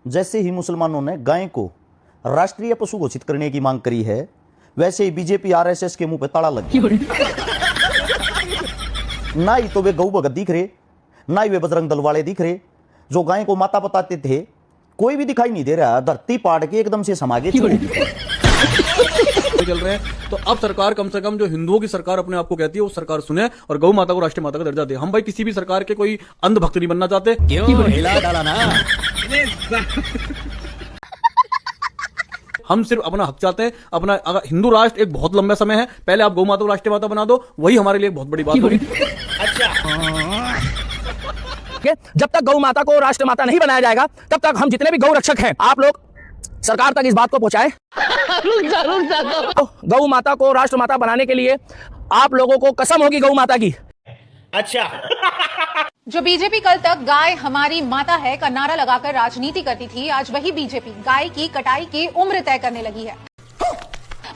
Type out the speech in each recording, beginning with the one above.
जैसे ही मुसलमानों ने गाय को राष्ट्रीय पशु घोषित करने की मांग करी है, वैसे ही बीजेपी आरएसएस के मुंह पे ताला लग गया। ना ही तो वे गौ भगत दिख रहे, ना ही वे बजरंग दल वाले दिख रहे जो गाय को माता बताते थे, कोई भी दिखाई नहीं दे रहा। धरती पाड़ के एकदम से समागे चल रहे हैं। तो अब सरकार कम से कम जो हिंदुओं की सरकार अपने आप को कहती है वो सरकार सुने और गौ माता को राष्ट्रीय माता का दर्जा दे। हम भाई किसी भी सरकार के कोई अंधभक्त नहीं बनना चाहते। क्यों हिला डाला ना। हम सिर्फ अपना हक चाहते हैं। अपना अगर हिंदू राष्ट्र एक बहुत लंबा समय है, पहले आप गौ माता को राष्ट्रीय माता बना दो, वही हमारे लिए एक बहुत बड़ी बात होगी। जब तक गौ माता को राष्ट्र माता नहीं बनाया जाएगा तब तक हम जितने भी गौ रक्षक हैं, आप लोग सरकार तक इस बात को पहुंचाएं। गौ माता को राष्ट्र माता बनाने के लिए आप लोगों को कसम होगी गौ माता की। अच्छा। जो बीजेपी कल तक गाय हमारी माता है का नारा लगाकर राजनीति करती थी, आज वही बीजेपी गाय की कटाई की उम्र तय करने लगी है।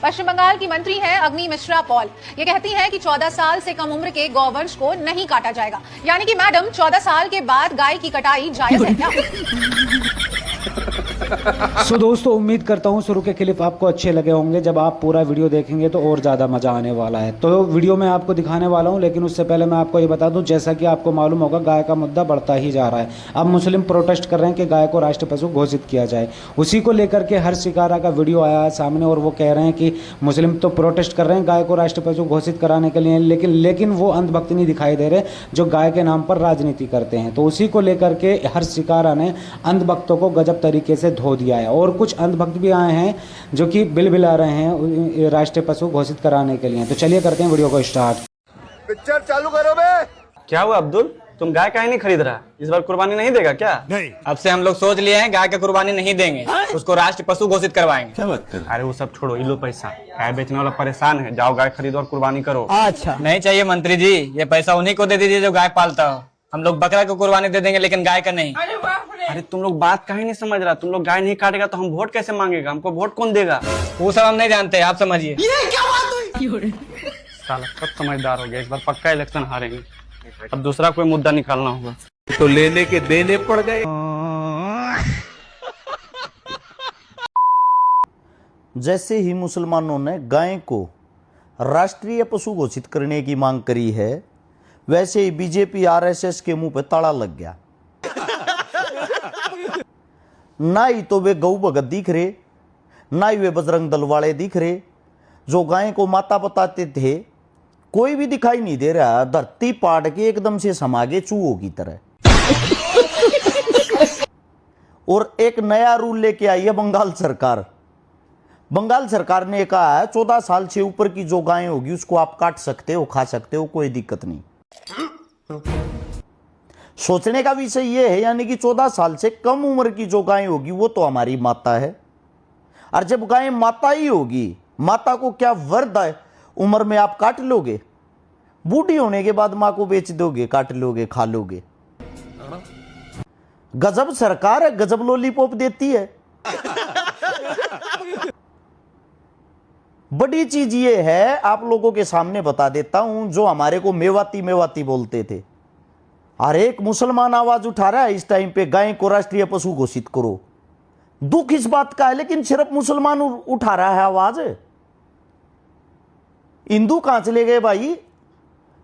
पश्चिम बंगाल की मंत्री हैं अग्नि मिश्रा पॉल। ये कहती हैं कि 14 साल से कम उम्र के गौवंश को नहीं काटा जाएगा। यानी कि मैडम 14 साल के बाद गाय की कटाई जायज है क्या? सो दोस्तों, उम्मीद करता हूँ शुरू के क्लिप आपको अच्छे लगे होंगे। जब आप पूरा वीडियो देखेंगे तो और ज़्यादा मज़ा आने वाला है। तो वीडियो में आपको दिखाने वाला हूँ, लेकिन उससे पहले मैं आपको ये बता दूँ, जैसा कि आपको मालूम होगा गाय का मुद्दा बढ़ता ही जा रहा है। अब मुस्लिम प्रोटेस्ट कर रहे हैं कि गाय को राष्ट्रीय पशु घोषित किया जाए। उसी को लेकर के हर्ष शिकारा का वीडियो आया है सामने और वो कह रहे हैं कि मुस्लिम तो प्रोटेस्ट कर रहे हैं गाय को राष्ट्रीय पशु घोषित कराने के लिए, लेकिन वो अंधभक्त नहीं दिखाई दे रहे जो गाय के नाम पर राजनीति करते हैं। तो उसी को लेकर के हर्ष शिकारा ने अंधभक्तों को गजब तरीके से धो दिया है। और कुछ अंधभक्त भी आए हैं जो कि बिल बिला रहे हैं राष्ट्रीय पशु घोषित कराने के लिए। तो चलिए करते हैं वीडियो को स्टार्ट। पिक्चर चालू करो बे। क्या हुआ अब्दुल, तुम गाय काहे नहीं खरीद रहा? इस बार कुर्बानी नहीं देगा क्या? नहीं, अब से हम लोग सोच लिए हैं गाय का कुर्बानी नहीं देंगे, उसको राष्ट्रीय पशु घोषित करवाएंगे। क्या बात कर? अरे वो सब छोड़ो, ये लो पैसा। गाय बेचने वाला परेशान है, जाओ गाय खरीदो और कुर्बानी करो। अच्छा, नहीं चाहिए मंत्री जी, ये पैसा उन्हीं को दे दीजिए जो गाय पालता हो। हम लोग बकरा को कुर्बानी दे देंगे लेकिन गाय का नहीं। अरे तुम लोग बात काहे नहीं समझ रहा? तुम लोग गाय नहीं काटेगा तो हम वोट कैसे मांगेगा? हमको वोट कौन देगा? वो सब हम नहीं जानते, आप समझिए। साला सब समझदार हो गया, इस बार पक्का इलेक्शन हारेंगे। अब दूसरा कोई मुद्दा निकालना होगा। तो लेने के देने पड़ गए। जैसे ही मुसलमानों ने गाय को राष्ट्रीय पशु घोषित करने की मांग करी है, वैसे ही बीजेपी आरएसएस के मुंह पे ताला लग गया। ना ही तो वे गौ भगत दिख रहे, ना ही वे बजरंग दल वाले दिख रहे जो गाय को माता बताते थे, कोई भी दिखाई नहीं दे रहा। धरती पाड़ के एकदम से समागे चूहों की तरह। और एक नया रूल लेके आई है बंगाल सरकार। बंगाल सरकार ने कहा है 14 साल से ऊपर की जो गाय होगी उसको आप काट सकते हो, खा सकते हो, कोई दिक्कत नहीं। सोचने का विषय यह है, यानी कि 14 साल से कम उम्र की जो गाय होगी वो तो हमारी माता है। और जब गाय माता ही होगी, माता को क्या वर्द है? उम्र में आप काट लोगे, बूढ़ी होने के बाद मां को बेच दोगे, काट लोगे, खा लोगे। गजब सरकार है, गजब लॉलीपॉप देती है। बड़ी चीज ये है, आप लोगों के सामने बता देता हूं, जो हमारे को मेवाती मेवाती बोलते थे, हर एक मुसलमान आवाज उठा रहा है इस टाइम पे गाय को राष्ट्रीय पशु घोषित करो। दुख इस बात का है, लेकिन सिर्फ मुसलमान उठा रहा है आवाज। हिंदू कहां चले गए भाई?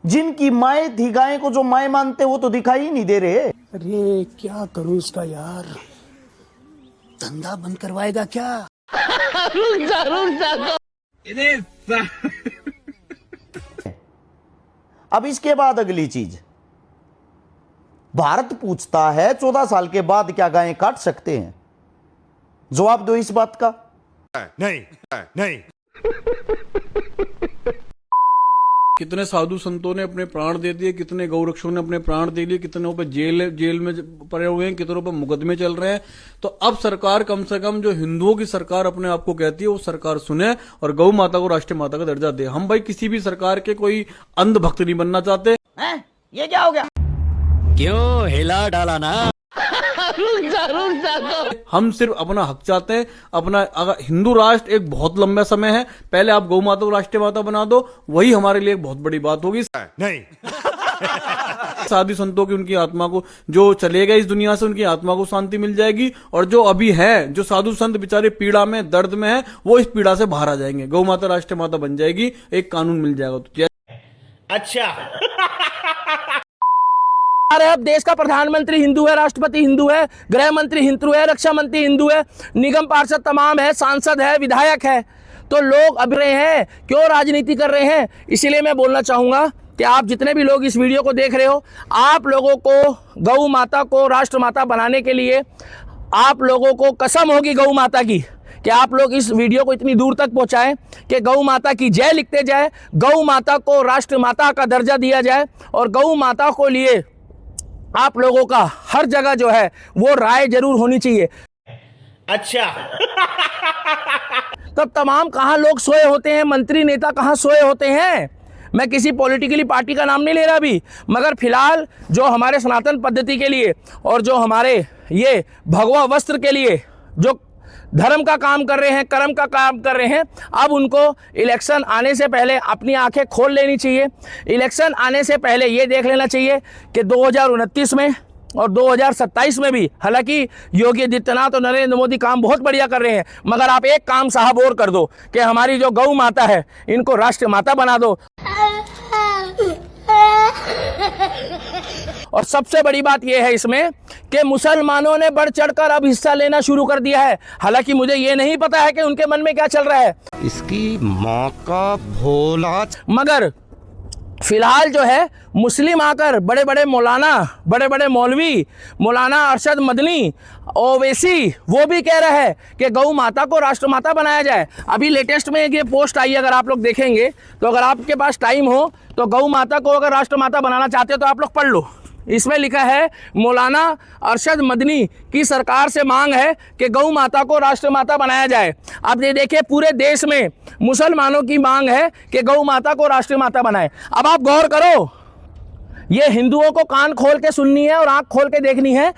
जिनकी माए थी गाय को जो माए मानते वो तो दिखाई ही नहीं दे रहे। अरे क्या करूं इसका यार, धंधा बंद करवाएगा क्या? अब इसके बाद अगली चीज, भारत पूछता है 14 साल के बाद क्या गायें काट सकते हैं? जवाब दो इस बात का। नहीं, नहीं। कितने साधु संतों ने अपने प्राण दे दिए, कितने गौरक्षकों ने अपने प्राण दे लिए, कितनों पे जेल में पड़े हुए हैं, कितनों पे मुकदमे चल रहे हैं। तो अब सरकार कम से कम जो हिंदुओं की सरकार अपने आप को कहती है वो सरकार सुने और गौ माता को राष्ट्रीय माता का दर्जा दे। हम भाई किसी भी सरकार के कोई अंधभक्त नहीं बनना चाहते। ये क्या हो गया? क्यों हिला डाला ना। हम सिर्फ अपना हक चाहते हैं। अपना अगर हिंदू राष्ट्र एक बहुत लंबा समय है, पहले आप गौ माता को राष्ट्रीय माता बना दो, वही हमारे लिए एक बहुत बड़ी बात होगी। नहीं। साधु संतों की उनकी आत्मा को, जो चले गए इस दुनिया से, उनकी आत्मा को शांति मिल जाएगी, और जो अभी है, जो साधु संत बेचारे पीड़ा में, दर्द में है, वो इस पीड़ा से बाहर आ जाएंगे। गौ माता राष्ट्रीय माता बन जाएगी, एक कानून मिल जाएगा। तो अच्छा। अरे अब देश का प्रधानमंत्री हिंदू है, राष्ट्रपति हिंदू है, गृह मंत्री हिंदू है, रक्षा मंत्री हिंदू है, निगम पार्षद तमाम है, सांसद है, विधायक है, तो लोग अब रहे हैं, क्यों राजनीति कर रहे हैं? इसीलिए मैं बोलना चाहूंगा कि आप जितने भी लोग इस वीडियो को देख रहे हो, आप लोगों को गौ माता को राष्ट्र माता बनाने के लिए आप लोगों को कसम होगी गौ माता की कि आप लोग इस वीडियो को इतनी दूर तक पहुंचाएं कि गौ माता की जय लिखते जाए, गौ माता को राष्ट्र माता का दर्जा दिया जाए, और गौ माता को लिए आप लोगों का हर जगह जो है वो राय जरूर होनी चाहिए। अच्छा। तब तमाम कहाँ लोग सोए होते हैं, मंत्री नेता कहाँ सोए होते हैं। मैं किसी पॉलिटिकली पार्टी का नाम नहीं ले रहा अभी, मगर फिलहाल जो हमारे सनातन पद्धति के लिए और जो हमारे ये भगवा वस्त्र के लिए जो धर्म का काम कर रहे हैं, कर्म का काम कर रहे हैं, अब उनको इलेक्शन आने से पहले अपनी आंखें खोल लेनी चाहिए। इलेक्शन आने से पहले ये देख लेना चाहिए कि 2029 में और 2027 में भी, हालांकि योगी आदित्यनाथ और नरेंद्र मोदी काम बहुत बढ़िया कर रहे हैं, मगर आप एक काम साहब और कर दो कि हमारी जो गौ माता है इनको राष्ट्र माता बना दो। और सबसे बड़ी बात यह है इसमें कि मुसलमानों ने बढ़ चढ़कर अब हिस्सा लेना शुरू कर दिया है। हालांकि मुझे ये नहीं पता है कि उनके मन में क्या चल रहा है, इसकी माँ का भोला। मगर फिलहाल जो है मुस्लिम आकर बड़े बड़े मौलाना, बड़े बड़े मौलवी, मौलाना अरशद मदनी, ओवैसी, वो भी कह रहा है कि गौ माता को राष्ट्र माता बनाया जाए। अभी लेटेस्ट में एक ये पोस्ट आई, अगर आप लोग देखेंगे तो, अगर आपके पास टाइम हो तो गौ माता को अगर राष्ट्र माता बनाना चाहते हो तो आप लोग पढ़ लो। इसमें लिखा है मौलाना अरशद मदनी की सरकार से मांग है कि गौ माता को राष्ट्र माता बनाया जाए। अब ये देखिए, पूरे देश में मुसलमानों की मांग है कि गौ माता को राष्ट्र माता बनाए। अब आप गौर करो, ये हिंदुओं को कान खोल के सुननी है और आंख खोल के देखनी है।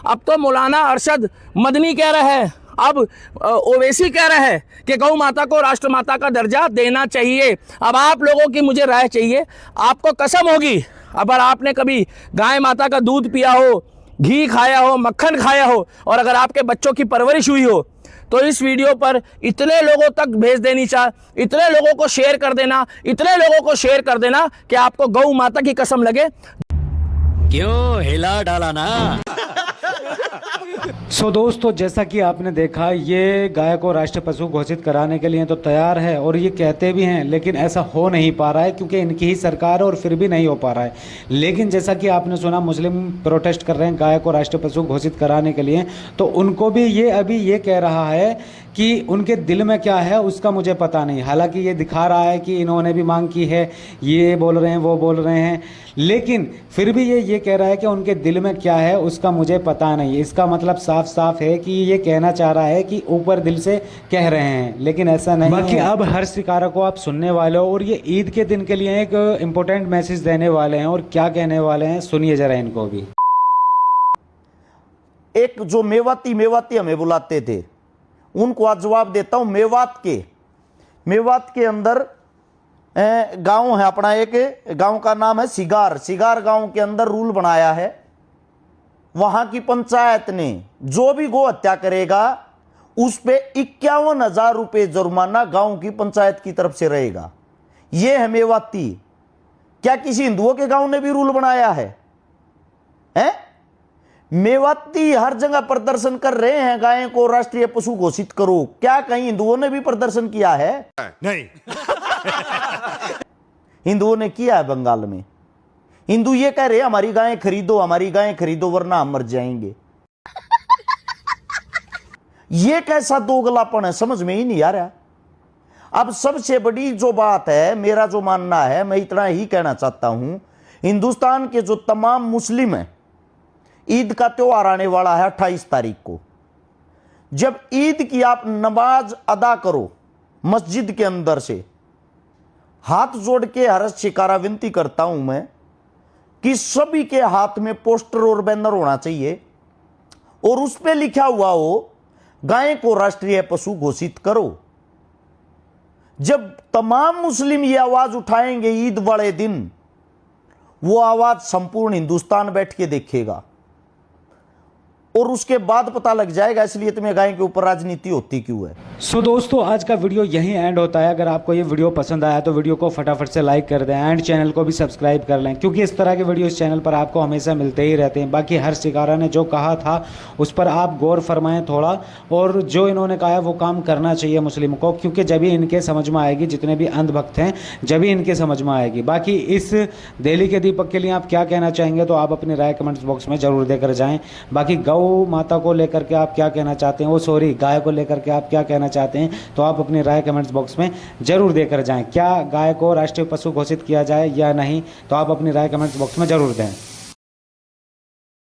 अब तो मौलाना अरशद मदनी कह रहा है, अब ओवैसी कह रहा है कि गौ माता को राष्ट्र माता का दर्जा देना चाहिए। अब आप लोगों की मुझे राय चाहिए। आपको कसम होगी, अगर आपने कभी गाय माता का दूध पिया हो, घी खाया हो, मक्खन खाया हो, और अगर आपके बच्चों की परवरिश हुई हो, तो इस वीडियो पर इतने लोगों तक भेज देनी चाहिए, इतने लोगों को शेयर कर देना, इतने लोगों को शेयर कर देना कि आपको गौ माता की कसम लगे। क्यों हिला डाला ना। सो दोस्तों, जैसा कि आपने देखा, ये गाय को राष्ट्रीय पशु घोषित कराने के लिए तो तैयार है और ये कहते भी हैं, लेकिन ऐसा हो नहीं पा रहा है क्योंकि इनकी ही सरकार है और फिर भी नहीं हो पा रहा है। लेकिन जैसा कि आपने सुना, मुस्लिम प्रोटेस्ट कर रहे हैं गाय को राष्ट्रीय पशु घोषित कराने के लिए, तो उनको भी ये अभी ये कह रहा है कि उनके दिल में क्या है उसका मुझे पता नहीं। हालांकि ये दिखा रहा है कि इन्होंने भी मांग की है, ये बोल रहे हैं, वो बोल रहे हैं, लेकिन फिर भी ये कह रहा है कि उनके दिल में क्या है उसका मुझे पता नहीं। इसका मतलब साफ साफ है कि ये कहना चाह रहा है कि ऊपर दिल से कह रहे हैं, लेकिन ऐसा नहीं। बाकी अब हर शिकारा को आप सुनने वाले हो और ये ईद के दिन के लिए एक इम्पोर्टेंट मैसेज देने वाले हैं, और क्या कहने वाले हैं सुनिए जरा इनको भी। एक जो मेवाती हमें बुलाते थे, उनको आज जवाब देता हूं। मेवात के अंदर गांव है अपना, एक गांव का नाम है सिगार गांव के अंदर रूल बनाया है। वहां की पंचायत ने जो भी गौ हत्या करेगा उस पे 51,000 रुपये जुर्माना गांव की पंचायत की तरफ से रहेगा। यह है मेवाती। क्या किसी हिंदुओं के गांव ने भी रूल बनाया है? मेवाती हर जगह प्रदर्शन कर रहे हैं, गाय को राष्ट्रीय पशु घोषित करो। क्या कहीं हिंदुओं ने भी प्रदर्शन किया है? नहीं। हिंदुओं ने किया है बंगाल में। हिंदू ये कह रहे हैं हमारी गायें खरीदो, हमारी गायें खरीदो वरना हम मर जाएंगे। ये कैसा दोगलापन है, समझ में ही नहीं आ रहा। अब सबसे बड़ी जो बात है, मेरा जो मानना है, मैं इतना ही कहना चाहता हूं, हिंदुस्तान के जो तमाम मुस्लिम हैं, ईद का त्योहार आने वाला है 28 तारीख को। जब ईद की आप नमाज अदा करो मस्जिद के अंदर से, हाथ जोड़ के हर शिकारा विनती करता हूं मैं कि सभी के हाथ में पोस्टर और बैनर होना चाहिए और उस पे लिखा हुआ हो गाय को राष्ट्रीय पशु घोषित करो। जब तमाम मुस्लिम ये आवाज उठाएंगे ईद वाले दिन, वो आवाज संपूर्ण हिंदुस्तान बैठ के देखेगा और उसके बाद पता लग जाएगा इसलिए तुम्हें गाय के ऊपर राजनीति होती क्यों है। सो दोस्तों, आज का वीडियो यहीं एंड होता है। अगर आपको ये वीडियो पसंद आया तो वीडियो को फटाफट से लाइक कर दें एंड चैनल को भी सब्सक्राइब कर लें, क्योंकि इस तरह के वीडियो इस चैनल पर आपको हमेशा मिलते ही रहते हैं। बाकी हर शिकारा ने जो कहा था उस पर आप गौर फरमाएं थोड़ा, और जो इन्होंने कहा है वो काम करना चाहिए मुस्लिम को, क्योंकि जब ही इनके समझ में आएगी, जितने भी अंधभक्त हैं जब ही इनके समझ में आएगी। बाकी इस दिल्ली के दीपक के लिए आप क्या कहना चाहेंगे तो आप अपनी राय कमेंट्स बॉक्स में जरूर देकर जाएँ। बाकी गौ माता को लेकर के आप क्या कहना चाहते हैं, वो सॉरी गाय को लेकर के आप क्या कहना चाहते हैं, तो आप अपनी राय कमेंट्स बॉक्स में जरूर देकर जाएं। क्या गाय को राष्ट्रीय पशु घोषित किया जाए या नहीं, तो आप अपनी राय कमेंट्स बॉक्स में जरूर दें।